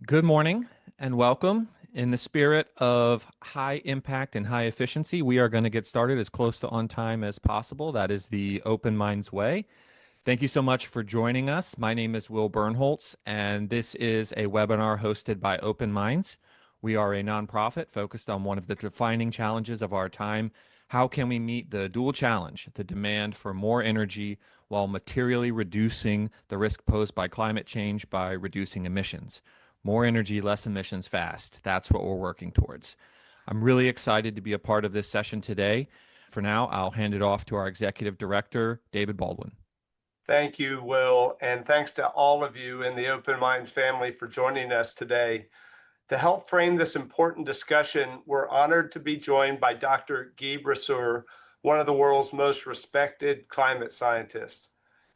Good morning and welcome. In the spirit of high impact and high efficiency, we are going to get started as close to on time as possible. That is the OpenMinds way. Thank you so much for joining us. My name is Will Bernholz, and this is a webinar hosted by OpenMinds. We are a nonprofit focused on one of the defining challenges of our time. How can we meet the dual challenge, the demand for more energy, while materially reducing the risk posed by climate change by reducing emissions? More energy, less emissions fast. That's what we're working towards. I'm really excited to be a part of this session today. For now, I'll hand it off to our Executive Director, David Baldwin. Thank you, Will, and thanks to all of you in the OpenMinds family for joining us today. To help frame this important discussion, we're honored to be joined by Dr. Guy Brasseur, one of the world's most respected climate scientists.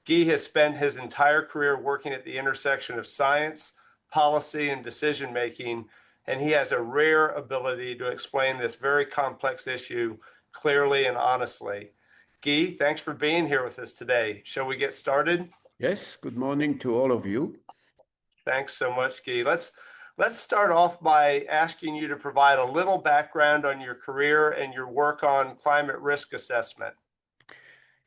Guy has spent his entire career working at the intersection of science, policy, and decision-making, and he has a rare ability to explain this very complex issue clearly and honestly. Guy, thanks for being here with us today. Shall we get started? Yes, good morning to all of you. Thanks so much, Guy. Let's start off by asking you to provide a little background on your career and your work on climate risk assessment.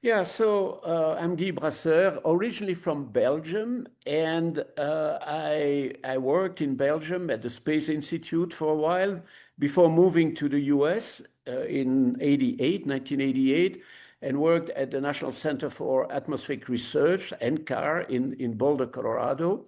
Yeah, so I'm Guy Brasseur, originally from Belgium, and I worked in Belgium at the Space Institute for a while before moving to the US in 1988, and worked at the National Center for Atmospheric Research, NCAR, in Boulder, Colorado.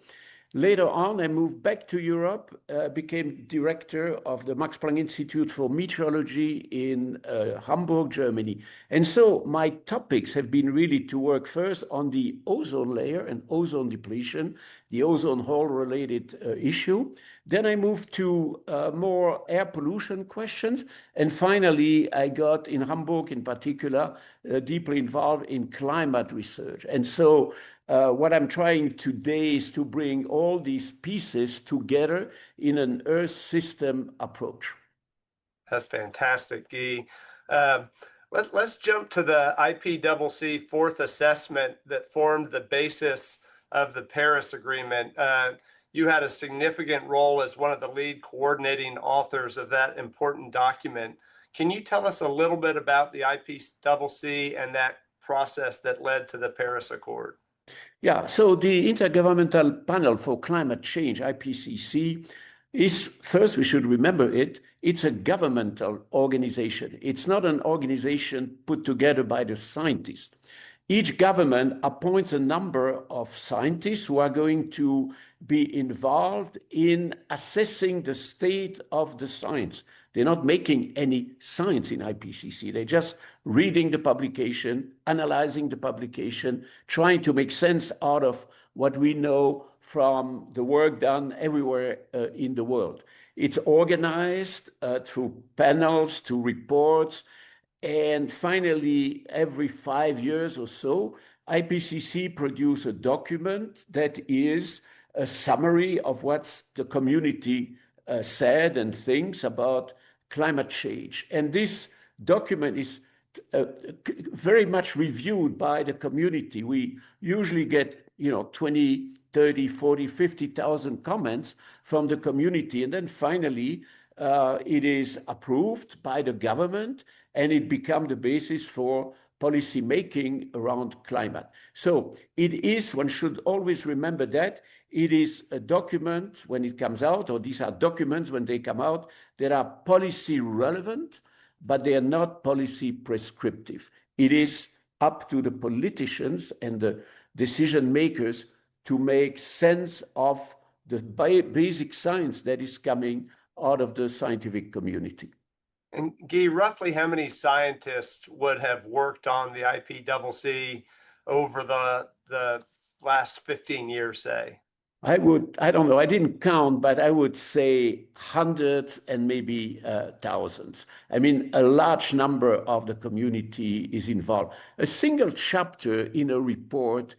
Later on, I moved back to Europe, became director of the Max Planck Institute for Meteorology in Hamburg, Germany. And so my topics have been really to work first on the ozone layer and ozone depletion, the ozone hole related issue. Then I moved to more air pollution questions. And finally, I got in Hamburg in particular, deeply involved in climate research. And so what I'm trying today is to bring all these pieces together in an Earth system approach. That's fantastic, Guy. Let's jump to the IPCC Fourth Assessment that formed the basis of the Paris Agreement. You had a significant role as one of the lead coordinating authors of that important document. Can you tell us a little bit about the IPCC and that process that led to the Paris Accord? Yeah, so the Intergovernmental Panel for Climate Change, IPCC, is, first we should remember it's a governmental organization. It's not an organization put together by the scientists. Each government appoints a number of scientists who are going to be involved in assessing the state of the science. They're not making any science in IPCC. They're just reading the publication, analyzing the publication, trying to make sense out of what we know from the work done everywhere in the world. It's organized through panels, to reports, and finally, every 5 years or so, IPCC produces a document that is a summary of what the community said and thinks about climate change. And this document is very much reviewed by the community. We usually get 20, 30, 40, 50,000 comments from the community. And then finally, it is approved by the government, and it becomes the basis for policy making around climate. So it is, one should always remember that, it is a document when it comes out, or these are documents when they come out, that are policy relevant, but they are not policy prescriptive. It is up to the politicians and the decision makers to make sense of the basic science that is coming out of the scientific community. And Guy, roughly how many scientists would have worked on the IPCC over the last 15 years, say? I don't know, I didn't count, but I would say hundreds and maybe thousands. I mean, a large number of the community is involved. A single chapter in a report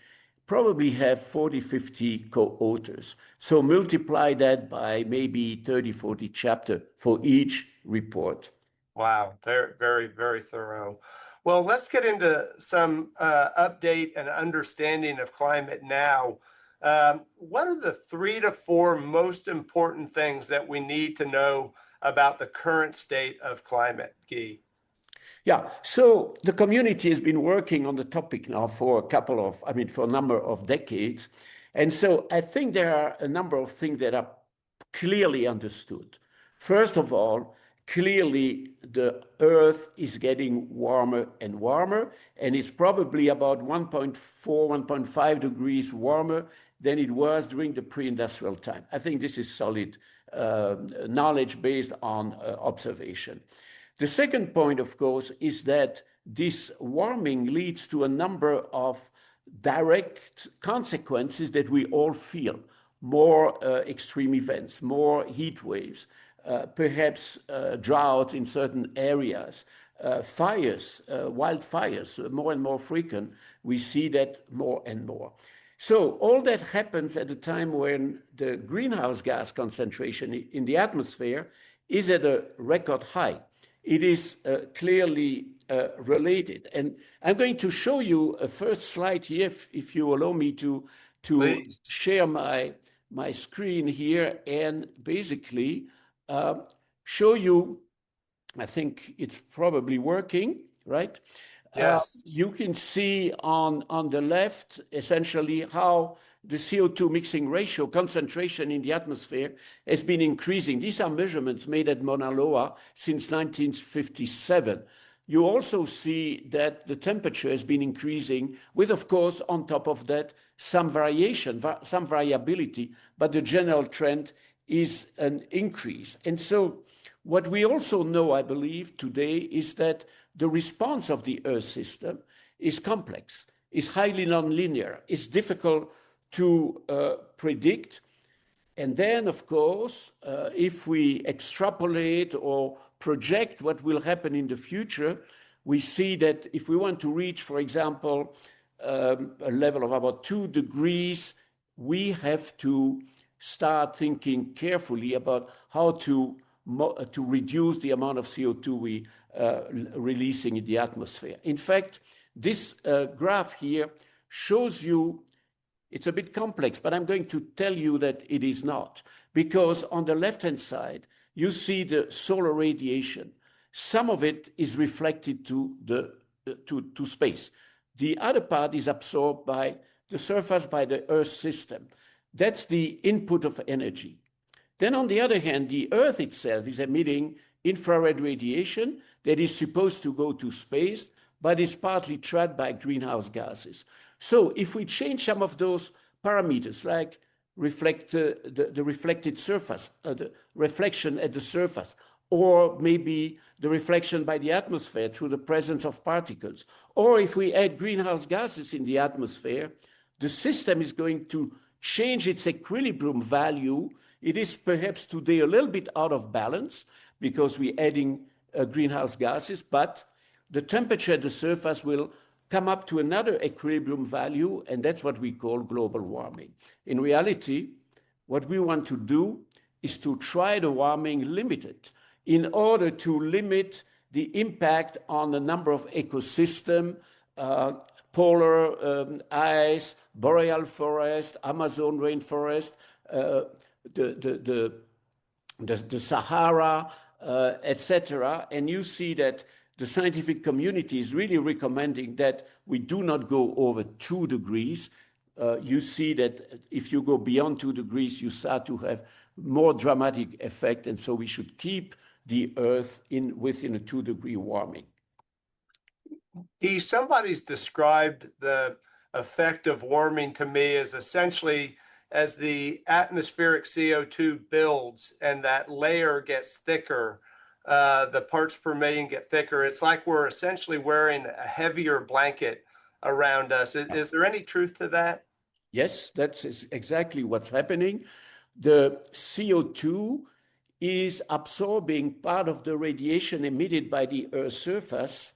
probably have 40, 50 co-authors. So multiply that by maybe 30, 40 chapters for each report. Wow, very, very, very thorough. Well, let's get into some update and understanding of climate now. What are the 3 to 4 most important things that we need to know about the current state of climate, Guy? Yeah, so the community has been working on the topic now for for a number of decades. And so I think there are a number of things that are clearly understood. First of all, clearly the Earth is getting warmer and warmer, and it's probably about 1.4, 1.5 degrees warmer than it was during the pre-industrial time. I think this is solid knowledge based on observation. The second point, of course, is that this warming leads to a number of direct consequences that we all feel. More extreme events, more heat waves, perhaps drought in certain areas, fires, wildfires, more and more frequent. We see that more and more. So all that happens at a time when the greenhouse gas concentration in the atmosphere is at a record high. It is clearly related. And I'm going to show you a first slide here, if you allow me to Please. share my screen here and basically show you, I think it's probably working, right? Yes. You can see on the left essentially how the CO2 mixing ratio concentration in the atmosphere has been increasing. These are measurements made at Mauna Loa since 1957. You also see that the temperature has been increasing with, of course, on top of that, some variation, some variability, but the general trend is an increase. And so what we also know, I believe, today is that the response of the Earth system is complex, is highly nonlinear, is difficult to predict. And then, of course, if we extrapolate or project what will happen in the future, we see that if we want to reach, for example, a level of about 2 degrees, we have to start thinking carefully about how to reduce the amount of CO2 we releasing in the atmosphere. In fact, this graph here shows you, it's a bit complex, but I'm going to tell you that it is not. Because on the left-hand side, you see the solar radiation. Some of it is reflected to space. The other part is absorbed by the surface, by the Earth system. That's the input of energy. Then on the other hand, the Earth itself is emitting infrared radiation that is supposed to go to space, but is partly trapped by greenhouse gases. So if we change some of those parameters, like the reflected surface, the reflection at the surface, or maybe the reflection by the atmosphere through the presence of particles, or if we add greenhouse gases in the atmosphere, the system is going to change its equilibrium value. It is perhaps today a little bit out of balance because we're adding greenhouse gases, but the temperature at the surface will come up to another equilibrium value, and that's what we call global warming. In reality, what we want to do is to try the warming limited in order to limit the impact on a number of ecosystems, polar ice, boreal forest, Amazon rainforest, the Sahara, etc. And you see that the scientific community is really recommending that we do not go over 2 degrees. You see that if you go beyond 2 degrees, you start to have more dramatic effect. And so we should keep the Earth within a 2-degree warming. Somebody's described the effect of warming to me as essentially as the atmospheric CO2 builds and that layer gets thicker, the parts per million get thicker. It's like we're essentially wearing a heavier blanket around us. Is there any truth to that? Yes, that's exactly what's happening. The CO2 is absorbing part of the radiation emitted by the Earth's surface,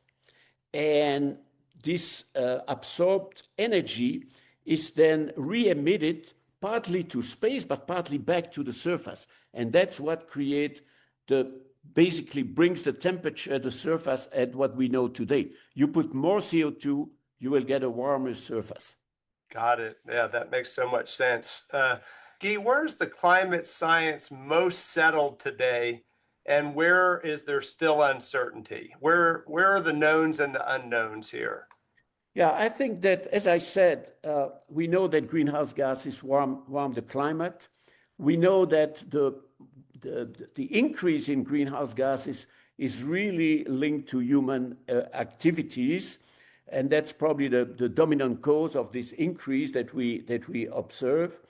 and this absorbed energy is then re-emitted partly to space, but partly back to the surface. And that's what basically brings the temperature at the surface at what we know today. You put more CO2, you will get a warmer surface. Got it. Yeah, that makes so much sense. Guy, where's the climate science most settled today, and where is there still uncertainty? Where are the knowns and the unknowns here? Yeah, I think that, as I said, we know that greenhouse gases warm the climate. We know that the increase in greenhouse gases is really linked to human activities, and that's probably the dominant cause of this increase that we observe.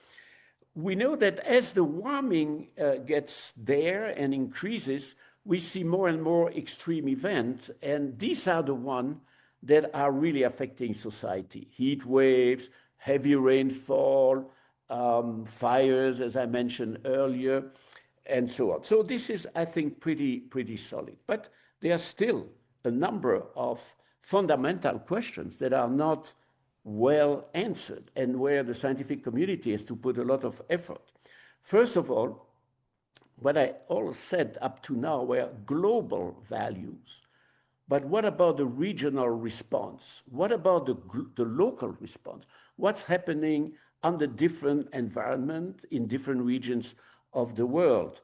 We know that as the warming gets there and increases, we see more and more extreme events, and these are the ones that are really affecting society. Heat waves, heavy rainfall, fires, as I mentioned earlier, and so on. So this is, I think, pretty solid. But there are still a number of fundamental questions that are not well answered and where the scientific community has to put a lot of effort. First of all, what I all said up to now were global values. But what about the regional response? What about the local response? What's happening under different environment in different regions of the world?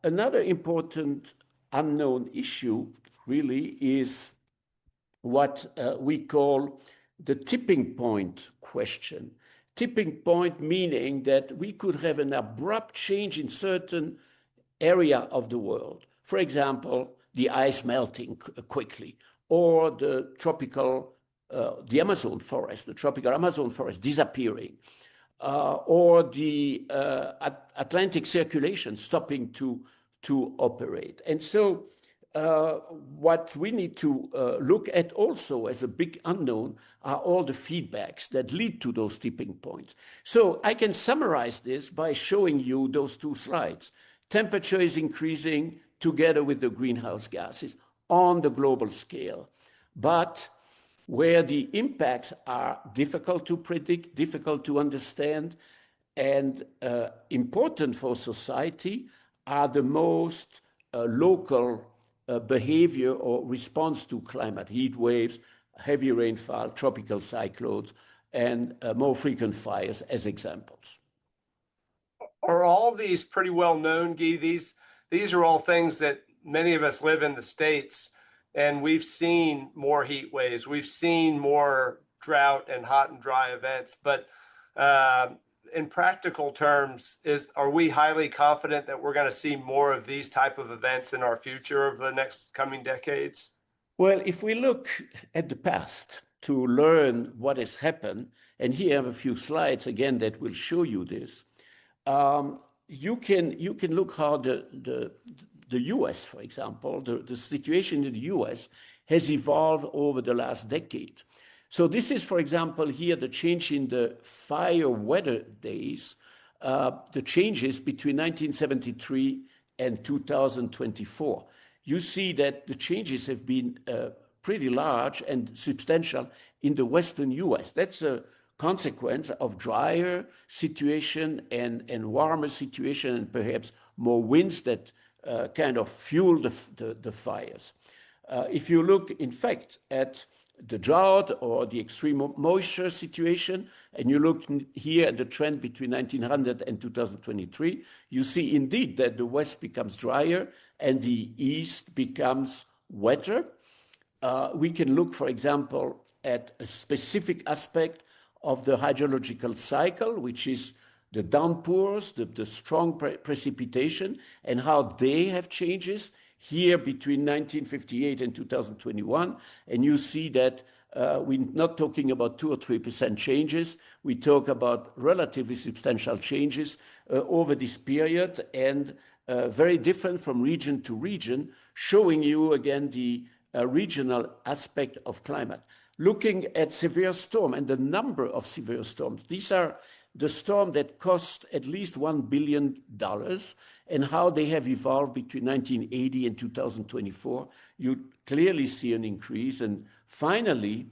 Another important unknown issue really is what we call the tipping point question. Tipping point meaning that we could have an abrupt change in certain area of the world. For example, the ice melting quickly, or the Amazon forest, the tropical Amazon forest disappearing, or the Atlantic circulation stopping to operate. And so what we need to look at also as a big unknown are all the feedbacks that lead to those tipping points. So I can summarize this by showing you those two slides. Temperature is increasing together with the greenhouse gases on the global scale. But where the impacts are difficult to predict, difficult to understand, and important for society are the most local behavior or response to climate, heat waves, heavy rainfall, tropical cyclones, and more frequent fires as examples. Are all these pretty well known, Guy? These are all things that many of us live in the States, and we've seen more heat waves. We've seen more drought and hot and dry events. But in practical terms, are we highly confident that we're going to see more of these type of events in our future over the next coming decades? Well, if we look at the past to learn what has happened, and here I have a few slides again that will show you this, you can look how the US, for example, the situation in the US has evolved over the last decade. So this is, for example, here the change in the fire weather days, the changes between 1973 and 2024. You see that the changes have been pretty large and substantial in the Western US. That's a consequence of drier situation and warmer situation, and perhaps more winds that kind of fuel the fires. If you look, in fact, at the drought or the extreme moisture situation, and you look here at the trend between 1900 and 2023, you see indeed that the West becomes drier and the East becomes wetter. We can look, for example, at a specific aspect of the hydrological cycle, which is the downpours, the strong precipitation, and how they have changes here between 1958 and 2021. And you see that we're not talking about 2 or 3% changes. We talk about relatively substantial changes over this period, and very different from region to region, showing you again the regional aspect of climate. Looking at severe storm and the number of severe storms, these are the storm that cost at least $1 billion, and how they have evolved between 1980 and 2024. You clearly see an increase. And finally,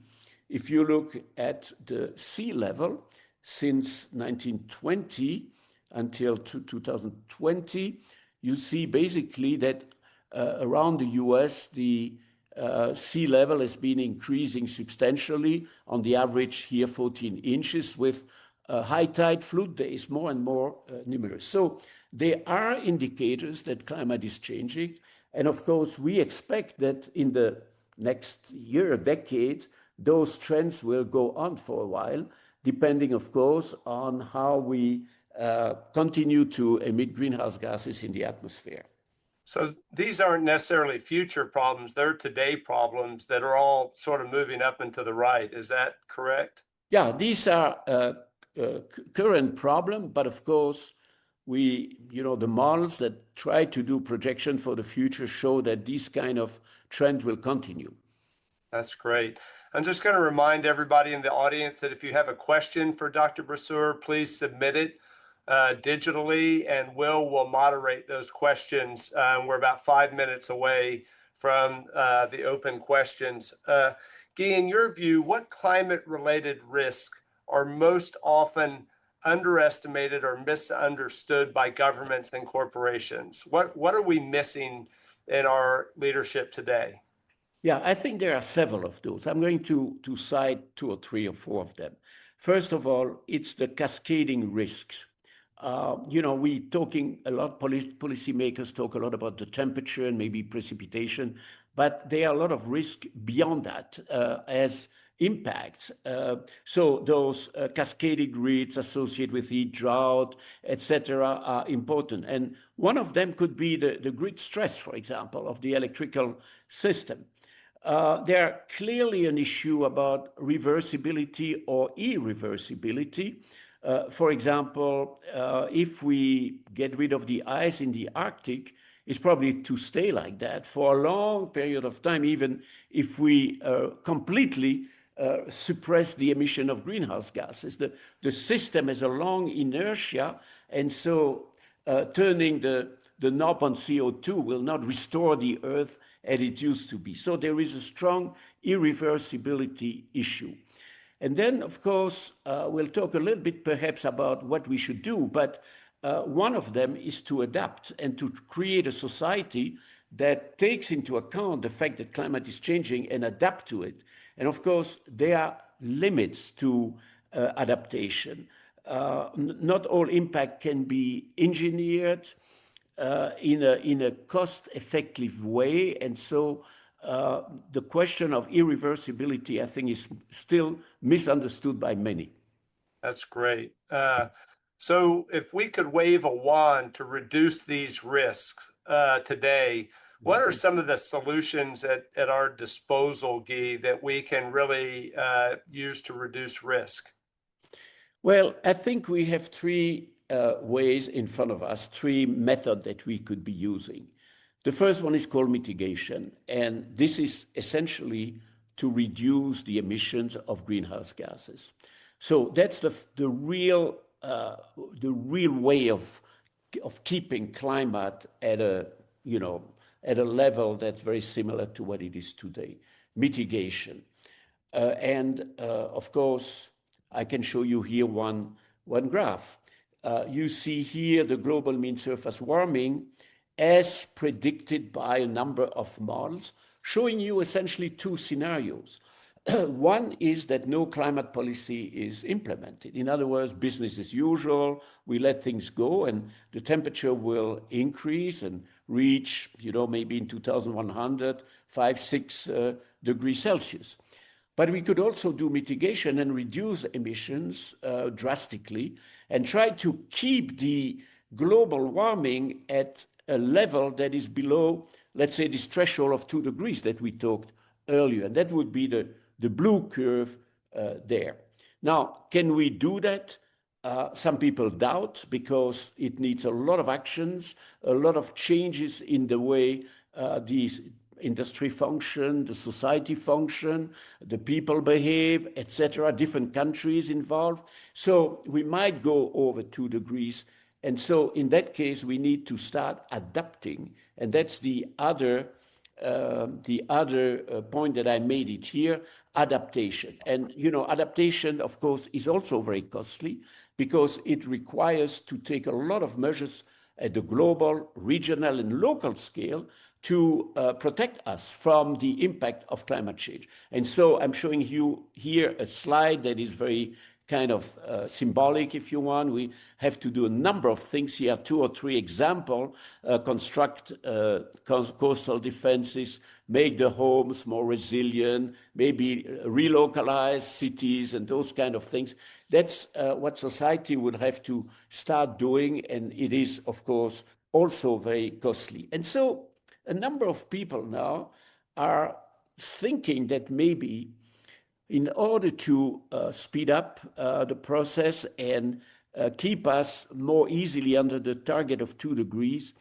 if you look at the sea level since 1920 until 2020, you see basically that around the US, the sea level has been increasing substantially, on the average here 14 inches, with high tide flood days more and more numerous. So there are indicators that climate is changing. And of course, we expect that in the next year, decade, those trends will go on for a while, depending, of course, on how we continue to emit greenhouse gases in the atmosphere. So these aren't necessarily future problems. They're today problems that are all sort of moving up and to the right. Is that correct? Yeah, these are current problem, but of course, the models that try to do projection for the future show that this kind of trend will continue. That's great. I'm just going to remind everybody in the audience that if you have a question for Dr. Brasseur, please submit it digitally, and will moderate those questions. We're about 5 minutes away from the open questions. Guy, in your view, what climate-related risks are most often underestimated or misunderstood by governments and corporations? What are we missing in our leadership today? Yeah, I think there are several of those. I'm going to cite 2 or 3 or 4 of them. First of all, it's the cascading risks. We talking a lot, policymakers talk a lot about the temperature and maybe precipitation, but there are a lot of risk beyond that as impacts. So those cascading risks associated with heat, drought, etc., are important. And one of them could be the grid stress, for example, of the electrical system. There are clearly an issue about reversibility or irreversibility. For example, if we get rid of the ice in the Arctic, it's probably to stay like that for a long period of time, even if we completely suppress the emission of greenhouse gases. The system has a long inertia, and so turning the knob on CO2 will not restore the Earth as it used to be. So there is a strong irreversibility issue. And then, of course, we'll talk a little bit perhaps about what we should do, but one of them is to adapt and to create a society that takes into account the fact that climate is changing and adapt to it. And of course, there are limits to adaptation. Not all impact can be engineered in a cost-effective way, and so the question of irreversibility, I think, is still misunderstood by many. That's great. So if we could wave a wand to reduce these risks today, what are some of the solutions at our disposal, Guy, that we can really use to reduce risk? Well, I think we have 3 ways in front of us, 3 methods that we could be using. The first one is called mitigation, and this is essentially to reduce the emissions of greenhouse gases. So that's the real way of keeping climate at a level that's very similar to what it is today. Mitigation, and of course, I can show you here one graph. You see here the global mean surface warming as predicted by a number of models, showing you essentially 2 scenarios. One is that no climate policy is implemented. In other words, business as usual, we let things go, and the temperature will increase and reach, maybe in 2100, 5-6 degrees Celsius. But we could also do mitigation and reduce emissions drastically and try to keep the global warming at a level that is below, let's say, this threshold of 2 degrees that we talked earlier. And that would be the blue curve there. Now, can we do that? Some people doubt, because it needs a lot of actions, a lot of changes in the way these industry function, the society function, the people behave, etc., different countries involved. So we might go over 2 degrees. And so in that case, we need to start adapting. And that's the other point that I made it here, adaptation. And, adaptation, of course, is also very costly, because it requires to take a lot of measures at the global, regional, and local scale to protect us from the impact of climate change. And so I'm showing you here a slide that is very kind of symbolic, if you want. We have to do a number of things here, 2 or 3 examples, construct coastal defenses, make the homes more resilient, maybe relocalize cities and those kind of things. That's what society would have to start doing, and it is, of course, also very costly. And so a number of people now are thinking that maybe in order to speed up the process and keep us more easily under the target of 2 degrees,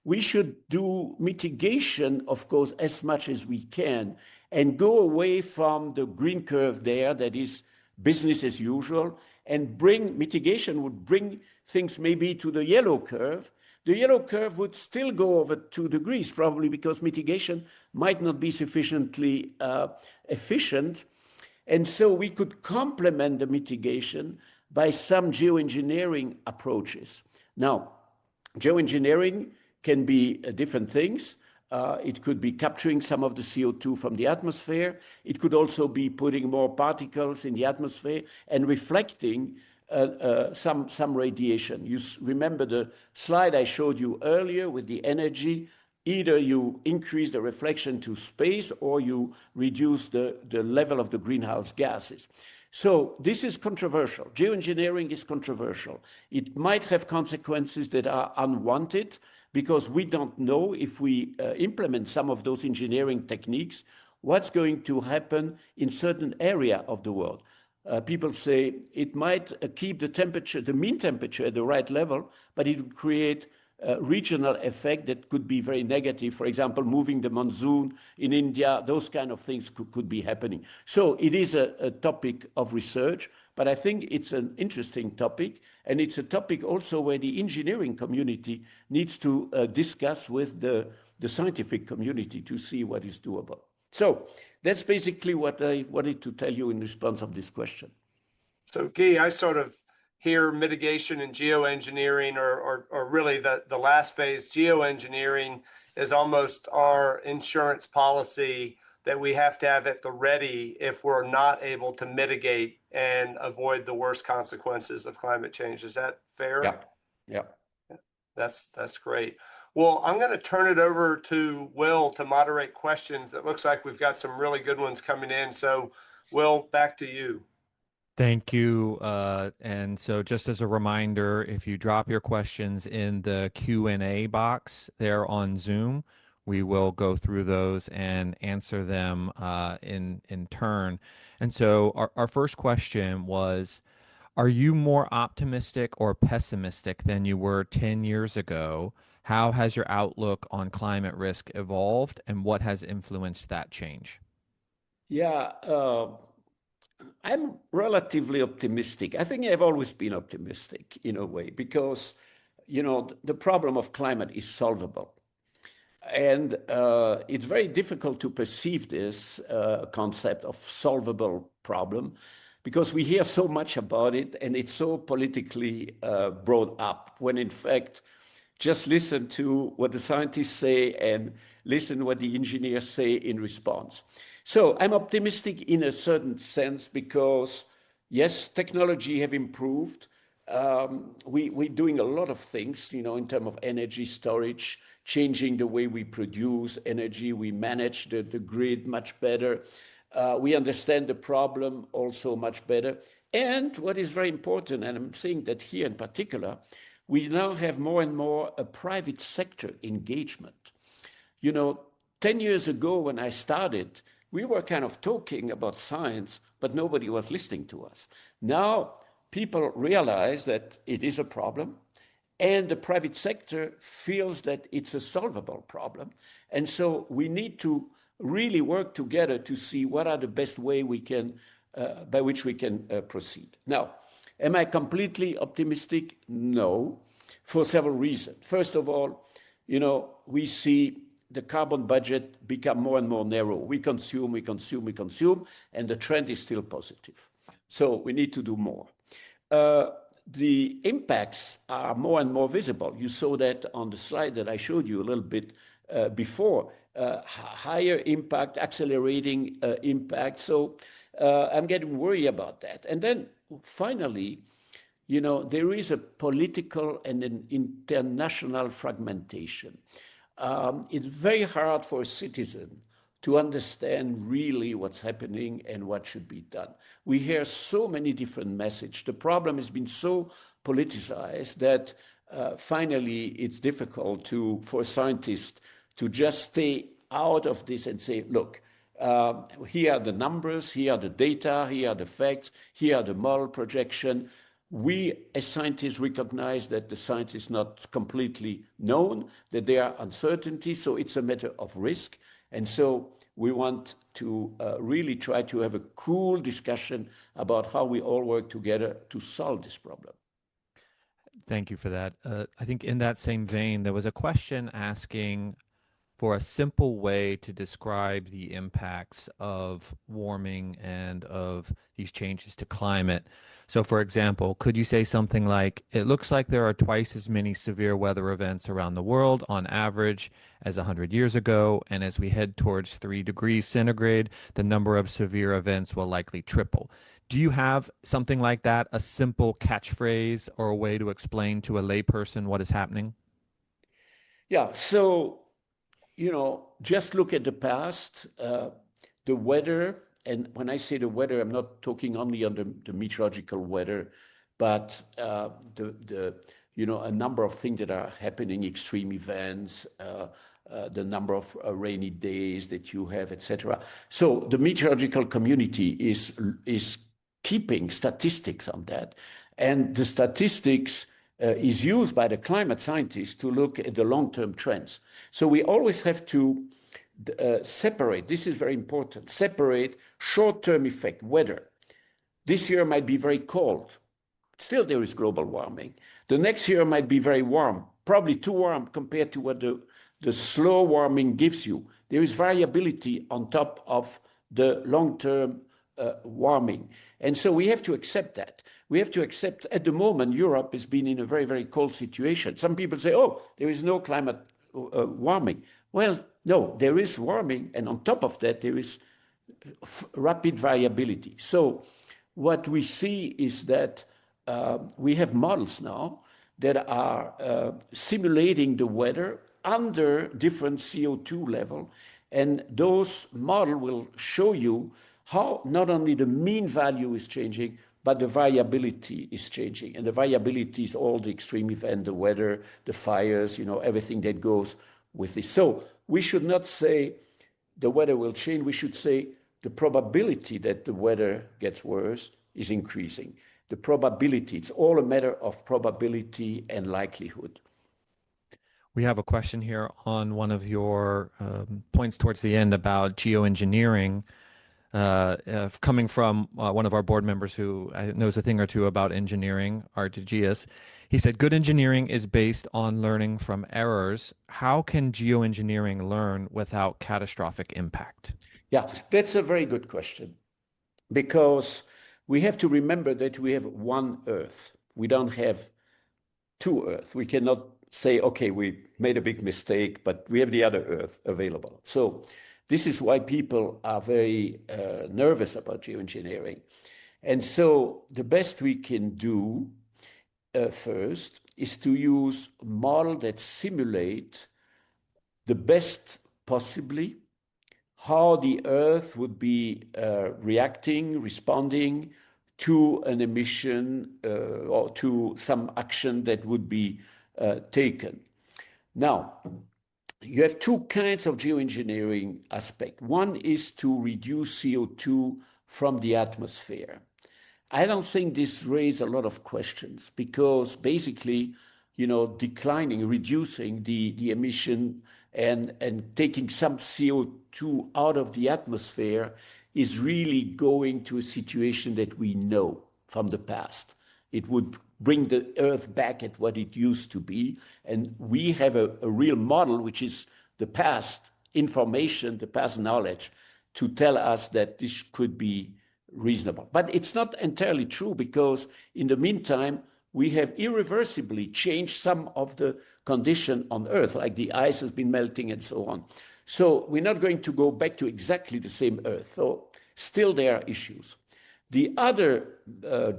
we should do mitigation, of course, as much as we can, and go away from the green curve there, that is business as usual, and mitigation would bring things maybe to the yellow curve. The yellow curve would still go over 2 degrees, probably because mitigation might not be sufficiently efficient. And so we could complement the mitigation by some geoengineering approaches. Now, geoengineering can be different things. It could be capturing some of the CO2 from the atmosphere. It could also be putting more particles in the atmosphere and reflecting some radiation. You remember the slide I showed you earlier with the energy. Either you increase the reflection to space or you reduce the level of the greenhouse gases. So this is controversial. Geoengineering is controversial. It might have consequences that are unwanted because we don't know if we implement some of those engineering techniques, what's going to happen in certain area of the world. People say it might keep the temperature, the mean temperature at the right level, but it would create regional effect that could be very negative. For example, moving the monsoon in India, those kind of things could be happening. So it is a topic of research, but I think it's an interesting topic. And it's a topic also where the engineering community needs to discuss with the scientific community to see what is doable. So that's basically what I wanted to tell you in response of this question. So Guy, I sort of hear mitigation and geoengineering, or really the last phase. Geoengineering is almost our insurance policy that we have to have at the ready if we're not able to mitigate and avoid the worst consequences of climate change. Is that fair? Yeah. That's great. Well, I'm going to turn it over to Will to moderate questions. It looks like we've got some really good ones coming in. So Will, back to you. Thank you. And so just as a reminder, if you drop your questions in the Q&A box there on Zoom, we will go through those and answer them in turn. And so our first question was, are you more optimistic or pessimistic than you were 10 years ago? How has your outlook on climate risk evolved, and what has influenced that change? Yeah, I'm relatively optimistic. I think I've always been optimistic in a way because, the problem of climate is solvable. And it's very difficult to perceive this concept of solvable problem because we hear so much about it and it's so politically brought up, when in fact, just listen to what the scientists say and listen what the engineers say in response. So I'm optimistic in a certain sense because, yes, technology have improved. We're doing a lot of things, in terms of energy storage, changing the way we produce energy. We manage the grid much better. We understand the problem also much better. And what is very important, and I'm saying that here in particular, we now have more and more a private sector engagement. 10 years ago when I started, we were kind of talking about science, but nobody was listening to us. Now, people realize that it is a problem, and the private sector feels that it's a solvable problem. And so we need to really work together to see what are the best way by which we can proceed. Now, am I completely optimistic? No, for several reasons. First of all, we see the carbon budget become more and more narrow. We consume, and the trend is still positive. So we need to do more. The impacts are more and more visible. You saw that on the slide that I showed you a little bit before, higher impact, accelerating impact. So I'm getting worried about that. And then finally, there is a political and an international fragmentation. It's very hard for a citizen to understand really what's happening and what should be done. We hear so many different messages. The problem has been so politicized that finally it's difficult for scientists to just stay out of this and say, look, here are the numbers, here are the data, here are the facts, here are the model projection. We, as scientists, recognize that the science is not completely known, that there are uncertainties, so it's a matter of risk. And so we want to really try to have a cool discussion about how we all work together to solve this problem. Thank you for that. I think in that same vein, there was a question asking for a simple way to describe the impacts of warming and of these changes to climate. So, for example, could you say something like, it looks like there are twice as many severe weather events around the world on average as 100 years ago, and as we head towards 3 degrees centigrade, the number of severe events will likely triple. Do you have something like that, a simple catchphrase or a way to explain to a layperson what is happening? Yeah, so just look at the past, the weather. And when I say the weather, I'm not talking only on the meteorological weather, but a number of things that are happening, extreme events, the number of rainy days that you have, etc. So the meteorological community is keeping statistics on that, and the statistics is used by the climate scientists to look at the long-term trends. So we always have to separate, this is very important, separate short-term effect, weather. This year might be very cold. Still there is global warming. The next year might be very warm, probably too warm compared to what the slow warming gives you. There is variability on top of the long-term warming. And so we have to accept that. We have to accept, at the moment, Europe has been in a very, very cold situation. Some people say, oh, there is no climate warming. Well, no, there is warming. And on top of that, there is rapid variability. So what we see is that we have models now that are simulating the weather under different CO2 level. And those models will show you how not only the mean value is changing, but the variability is changing. And the variability is all the extreme event, the weather, the fires, everything that goes with this. So we should not say the weather will change. We should say the probability that the weather gets worse is increasing. The probability, it's all a matter of probability and likelihood. We have a question here on one of your points towards the end about geoengineering. Coming from one of our board members who knows a thing or two about engineering, Artigius. He said, good engineering is based on learning from errors. How can geoengineering learn without catastrophic impact? Yeah, that's a very good question, because we have to remember that we have one Earth. We don't have two Earths. We cannot say, okay, we made a big mistake, but we have the other Earth available. So this is why people are very nervous about geoengineering. And so the best we can do first is to use a model that simulate the best possibly how the Earth would be reacting, responding to an emission or to some action that would be taken. Now, you have two kinds of geoengineering aspect. One is to reduce CO2 from the atmosphere. I don't think this raises a lot of questions, because basically, declining, reducing the emission and taking some CO2 out of the atmosphere is really going to a situation that we know from the past. It would bring the Earth back at what it used to be. And we have a real model, which is the past information, the past knowledge, to tell us that this could be reasonable. But it's not entirely true, because in the meantime, we have irreversibly changed some of the condition on Earth, like the ice has been melting and so on. So we're not going to go back to exactly the same Earth. So still there are issues. The other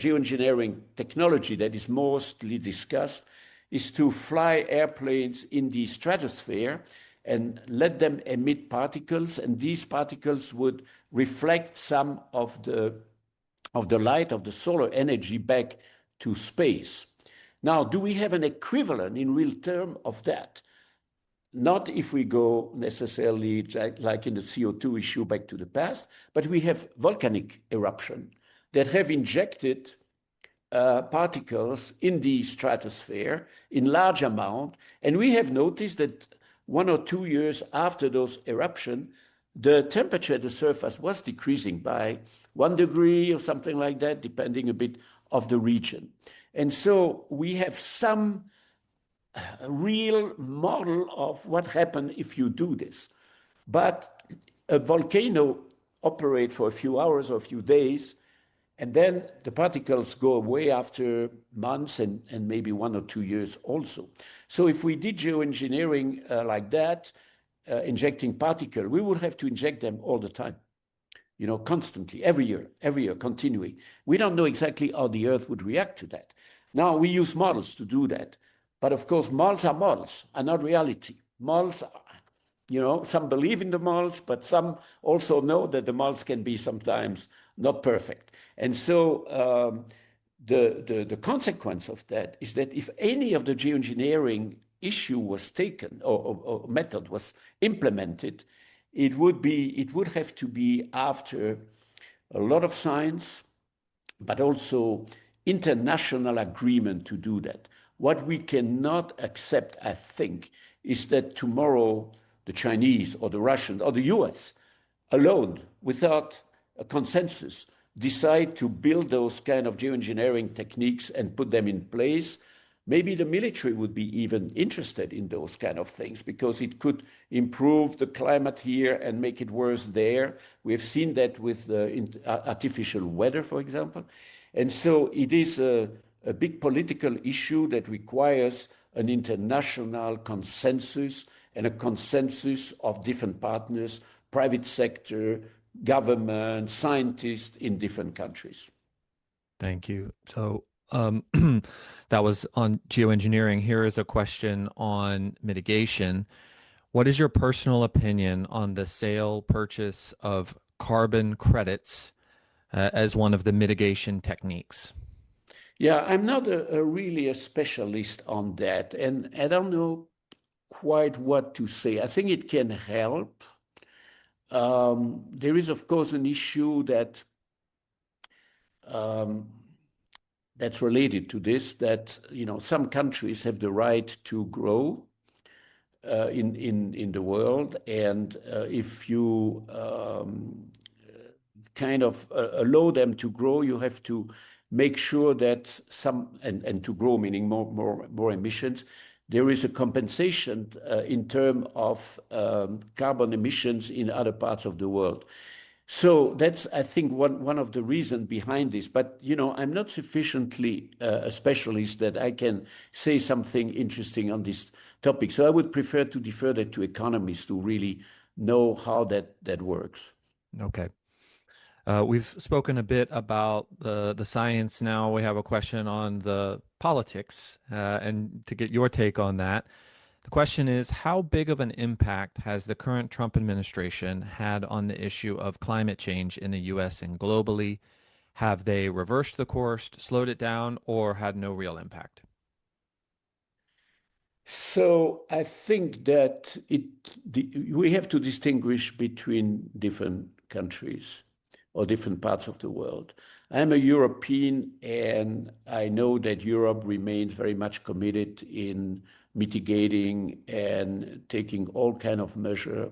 geoengineering technology that is mostly discussed is to fly airplanes in the stratosphere and let them emit particles, and these particles would reflect some of the light of the solar energy back to space. Now, do we have an equivalent in real term of that? Not if we go necessarily like in the CO2 issue back to the past, but we have volcanic eruption that have injected particles in the stratosphere in large amount. And we have noticed that 1 or 2 years after those eruptions, the temperature at the surface was decreasing by 1 degree or something like that, depending a bit of the region. And so we have some real model of what happens if you do this. But a volcano operates for a few hours or a few days, and then the particles go away after months and maybe 1 or 2 years also. So if we did geoengineering like that, injecting particles, we would have to inject them all the time, constantly, every year, continuing. We don't know exactly how the Earth would react to that. Now, we use models to do that. But of course, models are not reality. Models are, some believe in the models, but some also know that the models can be sometimes not perfect. And so the consequence of that is that if any of the geoengineering issue was taken or method was implemented, it would have to be after a lot of science, but also international agreement to do that. What we cannot accept, I think, is that tomorrow the Chinese or the Russians or the US alone, without a consensus, decide to build those kind of geoengineering techniques and put them in place. Maybe the military would be even interested in those kind of things because it could improve the climate here and make it worse there. We have seen that with artificial weather, for example. And so it is a big political issue that requires an international consensus and a consensus of different partners, private sector, government, scientists in different countries. Thank you. So that was on geoengineering. Here is a question on mitigation. What is your personal opinion on the sale purchase of carbon credits as one of the mitigation techniques? Yeah, I'm not really a specialist on that, and I don't know quite what to say. I think it can help. There is, of course, an issue that that's related to this, that some countries have the right to grow in the world, and if you kind of allow them to grow, you have to make sure that and to grow meaning more emissions, there is a compensation in terms of carbon emissions in other parts of the world. So that's, I think, one of the reasons behind this. But, I'm not sufficiently a specialist that I can say something interesting on this topic. So I would prefer to defer that to economists to really know how that works. Okay. We've spoken a bit about the science. Now we have a question on the politics, and to get your take on that. The question is, how big of an impact has the current Trump administration had on the issue of climate change in the U.S. and globally? Have they reversed the course, slowed it down, or had no real impact? So I think that we have to distinguish between different countries or different parts of the world. I'm a European, and I know that Europe remains very much committed in mitigating and taking all kind of measure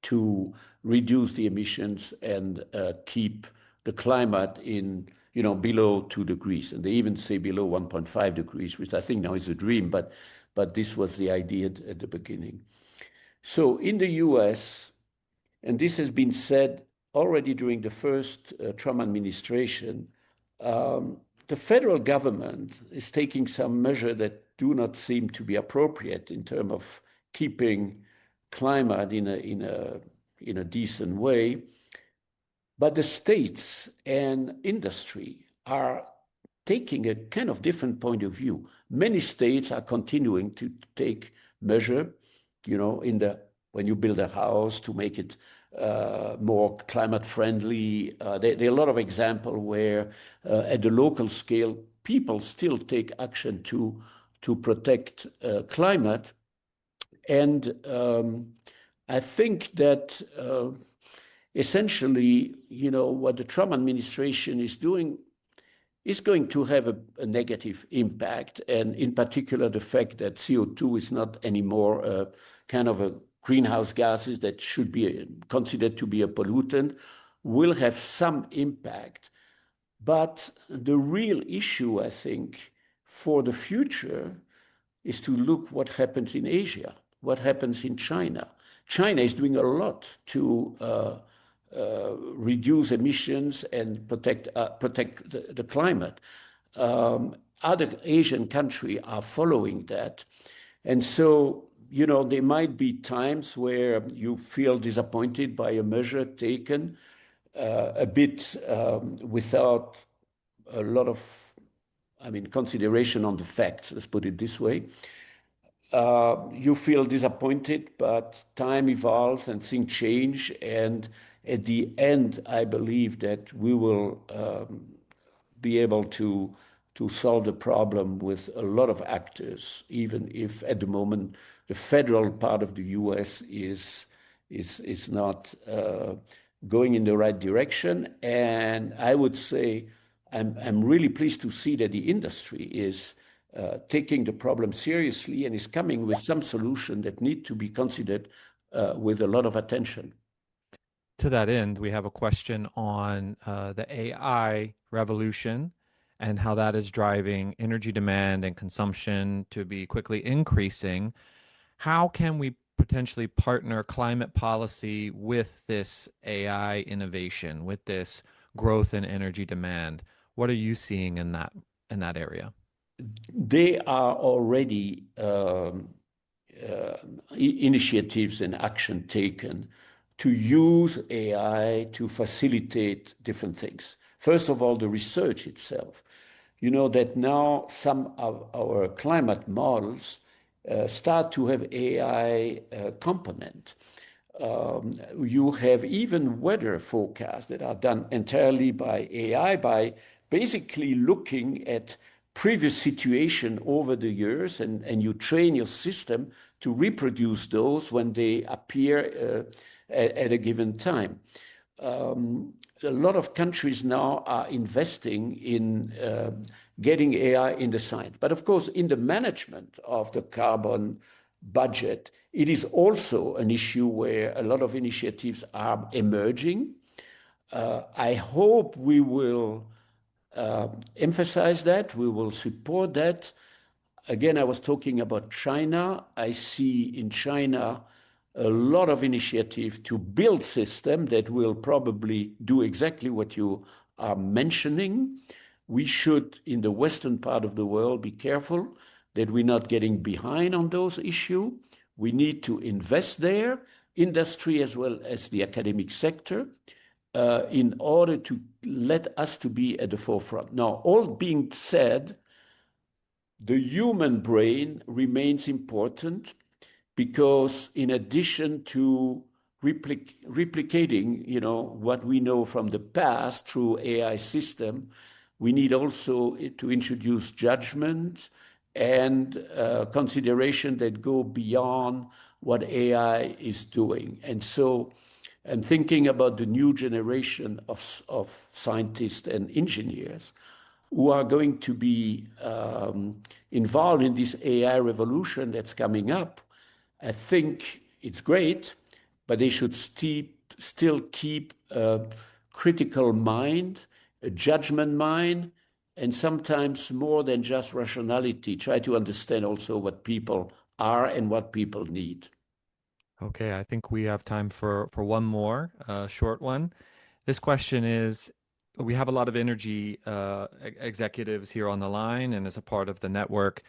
to reduce the emissions and keep the climate in below 2 degrees. And they even say below 1.5 degrees, which I think now is a dream, but this was the idea at the beginning. So in the US, and this has been said already during the first Trump administration, the federal government is taking some measures that do not seem to be appropriate in terms of keeping climate in a decent way. But the states and industry are taking a kind of different point of view. Many states are continuing to take measure, when you build a house to make it more climate friendly. There are a lot of examples where at the local scale, people still take action to protect climate. And I think that essentially, what the Trump administration is doing is going to have a negative impact. And in particular, the fact that CO2 is not anymore kind of a greenhouse gases that should be considered to be a pollutant will have some impact. But the real issue, I think, for the future is to look what happens in Asia, what happens in China. China is doing a lot to reduce emissions and protect the climate. Other Asian countries are following that. And so, there might be times where you feel disappointed by a measure taken a bit without a lot of, consideration on the facts, let's put it this way. You feel disappointed, but time evolves and things change. And at the end, I believe that we will be able to solve the problem with a lot of actors, even if at the moment the federal part of the U.S. is not going in the right direction. And I would say I'm really pleased to see that the industry is taking the problem seriously and is coming with some solution that need to be considered with a lot of attention. To that end, we have a question on the AI revolution and how that is driving energy demand and consumption to be quickly increasing. How can we potentially partner climate policy with this AI innovation, with this growth in energy demand? What are you seeing in that area? There are already initiatives and action taken to use AI to facilitate different things. First of all, the research itself. You know that now some of our climate models start to have AI component. You have even weather forecasts that are done entirely by AI, by basically looking at previous situation over the years, and you train your system to reproduce those when they appear at a given time. A lot of countries now are investing in getting AI in the science. But of course, in the management of the carbon budget, it is also an issue where a lot of initiatives are emerging. I hope we will emphasize that, we will support that. Again, I was talking about China. I see in China a lot of initiative to build systems that will probably do exactly what you are mentioning. We should, in the Western part of the world, be careful that we're not getting behind on those issues. We need to invest there, industry as well as the academic sector, in order to let us to be at the forefront. Now, all being said, the human brain remains important, because in addition to replicating, what we know from the past through AI system, we need also to introduce judgment and consideration that go beyond what AI is doing. And so I'm thinking about the new generation of scientists and engineers who are going to be involved in this AI revolution that's coming up. I think it's great, but they should still keep a critical mind, a judgment mind, and sometimes more than just rationality. Try to understand also what people are and what people need. Okay, I think we have time for one more short one. This question is, we have a lot of energy executives here on the line and as a part of the network.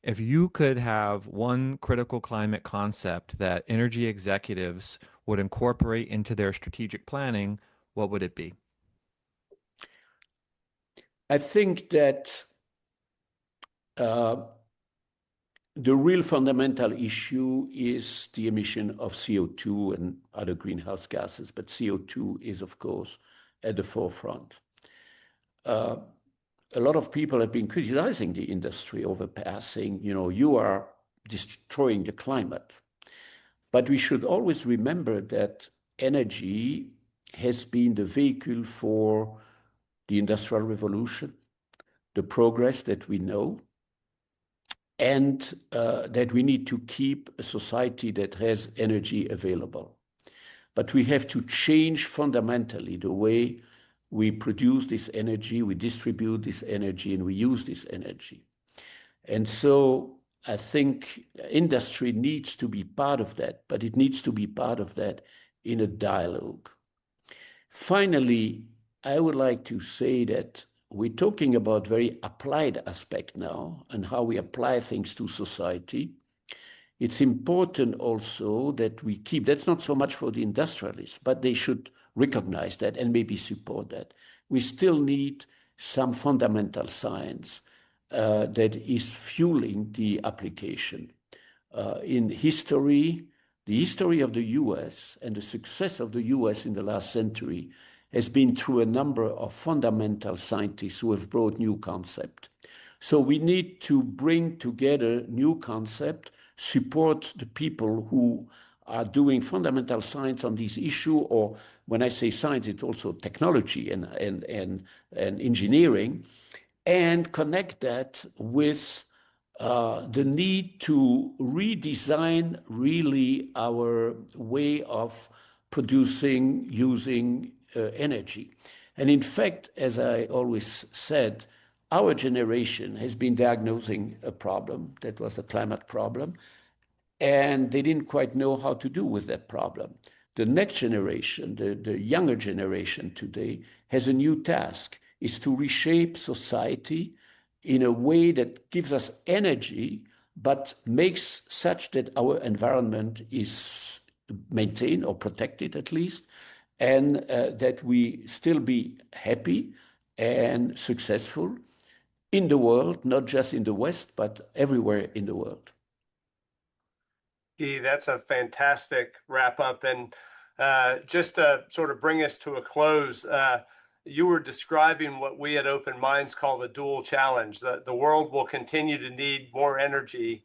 If you could have one critical climate concept that energy executives would incorporate into their strategic planning, what would it be? I think that the real fundamental issue is the emission of CO2 and other greenhouse gases, but CO2 is, of course, at the forefront. A lot of people have been criticizing the industry over past, saying, you are destroying the climate. But we should always remember that energy has been the vehicle for the Industrial Revolution, the progress that we know, and that we need to keep a society that has energy available. But we have to change fundamentally the way we produce this energy, we distribute this energy, and we use this energy. And so I think industry needs to be part of that, but it needs to be part of that in a dialogue. Finally, I would like to say that we're talking about very applied aspect now and how we apply things to society. It's important also that we keep, that's not so much for the industrialists, but they should recognize that and maybe support that. We still need some fundamental science that is fueling the application. In history, the history of the US and the success of the US in the last century has been through a number of fundamental scientists who have brought new concepts. So we need to bring together new concepts, support the people who are doing fundamental science on this issue, or when I say science, it's also technology and engineering, and connect that with the need to redesign really our way of producing, using energy. And in fact, as I always said, our generation has been diagnosing a problem that was the climate problem, and they didn't quite know how to do with that problem. The next generation, the younger generation today, has a new task, is to reshape society in a way that gives us energy, but makes such that our environment is maintained or protected at least, and that we still be happy and successful in the world, not just in the West, but everywhere in the world. Guy, that's a fantastic wrap up. And just to sort of bring us to a close, you were describing what we at OpenMinds call the dual challenge. The world will continue to need more energy,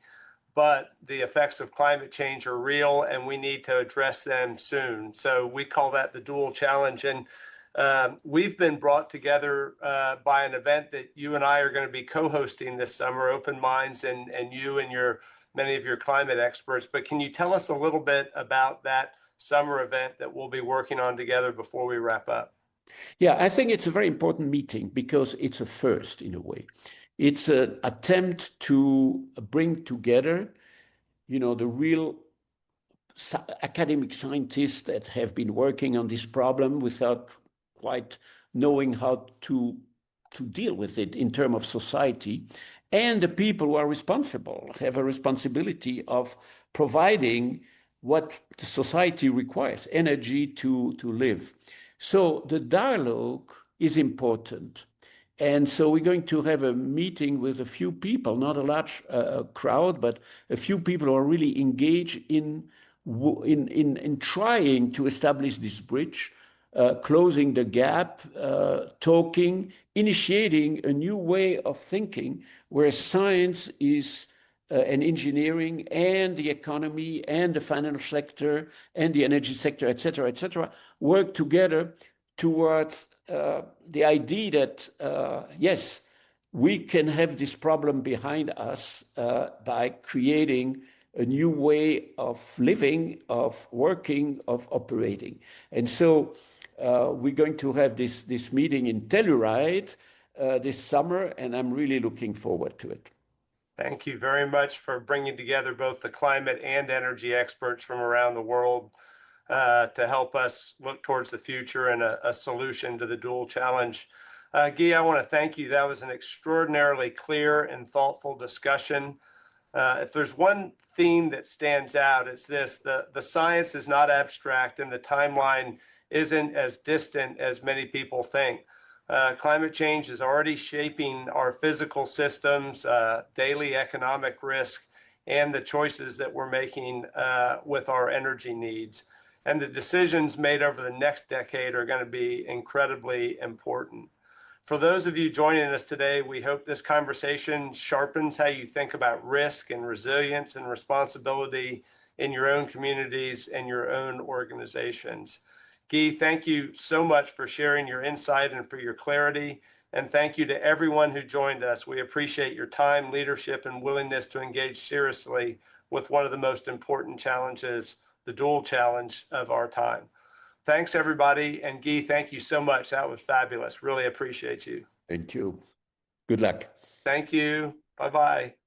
but the effects of climate change are real and we need to address them soon. So we call that the dual challenge. And we've been brought together by an event that you and I are going to be co-hosting this summer, OpenMinds and you and many of your climate experts. But can you tell us a little bit about that summer event that we'll be working on together before we wrap up? Yeah, I think it's a very important meeting because it's a first in a way. It's an attempt to bring together, the real academic scientists that have been working on this problem without quite knowing how to deal with it in terms of society, and the people who are responsible have a responsibility of providing what the society requires, energy to live. So the dialogue is important. And so we're going to have a meeting with a few people, not a large crowd, but a few people who are really engaged in trying to establish this bridge, closing the gap, talking, initiating a new way of thinking where science is and engineering and the economy and the financial sector and the energy sector, et cetera, work together towards the idea that, yes, we can have this problem behind us by creating a new way of living, of working, of operating. And so we're going to have this meeting in Telluride this summer, and I'm really looking forward to it. Thank you very much for bringing together both the climate and energy experts from around the world. to help us look towards the future and a solution to the dual challenge. Guy, I want to thank you. That was an extraordinarily clear and thoughtful discussion. If there's one theme that stands out, it's this: the science is not abstract and the timeline isn't as distant as many people think. Climate change is already shaping our physical systems, daily economic risk, and the choices that we're making with our energy needs. And the decisions made over the next decade are going to be incredibly important. For those of you joining us today, we hope this conversation sharpens how you think about risk and resilience and responsibility in your own communities and your own organizations. Guy, thank you so much for sharing your insight and for your clarity. And thank you to everyone who joined us. We appreciate your time, leadership, and willingness to engage seriously with one of the most important challenges, the dual challenge of our time. Thanks, everybody. And Guy, thank you so much. That was fabulous. Really appreciate you. Thank you. Good luck. Thank you. Bye-bye.